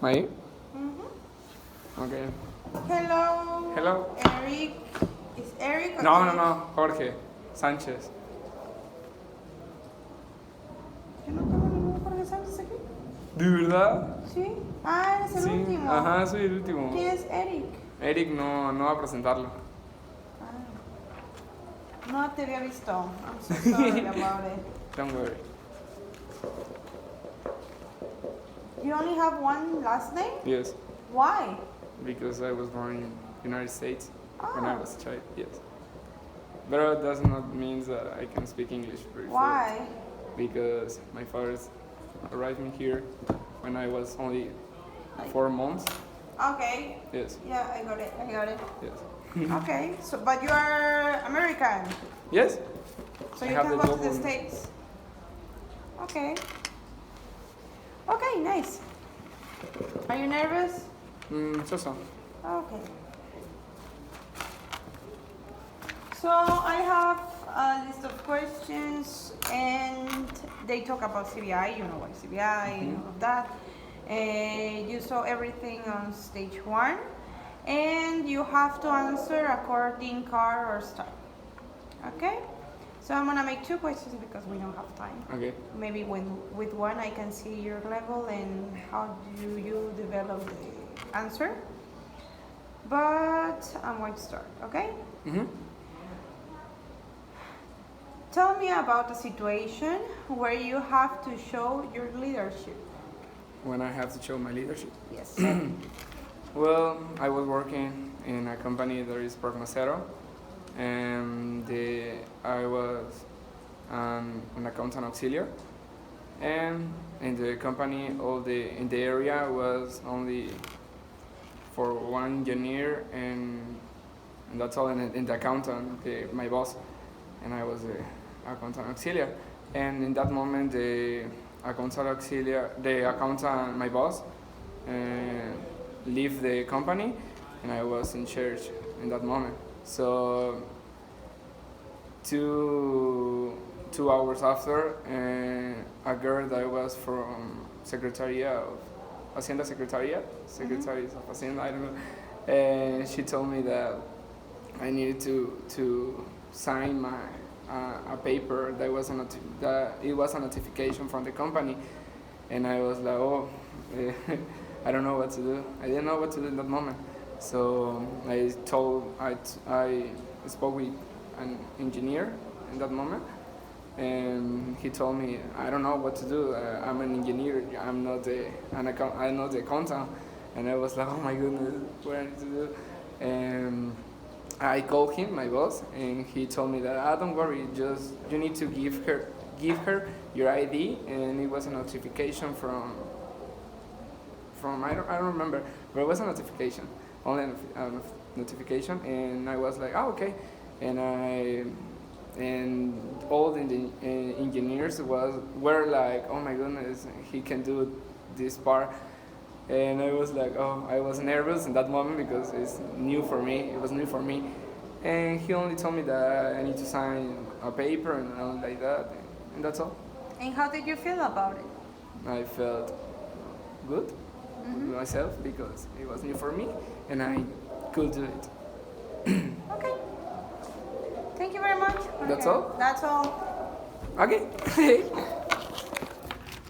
My? Mm-hmm. Okay. Hello. Hello. Eric. Is Eric? No. Jorge Sánchez. Yo no tengo ningún Jorge Sánchez aquí. ¿De verdad? Sí. Ah, eres el Sí. último. Ajá, soy el último. ¿Quién es Eric? Eric no va a presentarlo. Ah. No te había visto. I'm so sorry about it. Don't worry. You only have one last name? Yes. Why? Because I was born in United States when I Ah. was a child. Yes. But it does not mean that I can speak English very Why? fluent. Because my father arrived me here when I was only 4 months. Okay. Yes. Yeah, I got it. Yes. Okay. So, but you are American. Yes. So I you have can the go to the double- States. Okay. Okay, nice. Are you nervous? So. Okay. So I have a list of questions and they talk about CBI, you know what CBI and all of that. You saw everything on stage 1 and you have to answer according car or style. Okay? So I'm gonna make 2 questions because we don't have time. Okay. Maybe with one I can see your level and how do you develop the answer. But I'm going to start, okay? Mm-hmm. Tell me about a situation where you have to show your leadership. When I have to show my leadership. Yes. Well, I was working in a company that is Prognosero, and I was an accountant auxiliary. And in the company, in the area was only for one engineer, and that's all. In the accountant, my boss, and I was the accountant auxiliary. And in that moment, the accountant, my boss, leave the company, and I was in charge in that moment. So 2 hours after, a girl that was from Secretariat of Hacienda Secretariat of Hacienda, I don't know. She told me that I needed to sign a paper that was it was a notification from the company, and I was like, I don't know what to do. I didn't know what to do in that moment, so I spoke with an engineer in that moment, and he told me I don't know what to do. I'm an engineer. I'm not the accountant, and I was like, oh my goodness, what I need to do. And I called him, my boss, and he told me that don't worry, just you need to give her your ID, and it was a notification from I don't remember, but it was a notification, only a notification, and I was like, okay, and all the engineers were like, oh my goodness, he can do this part. And I was like, I was nervous in that moment because it's new for me. It was new for me. And he only told me that I need to sign a paper and all like that. And that's all. And how did you feel about it? I felt good with myself because it was new for me and I could do it. Okay. Thank you very much. That's all? That's all. Okay.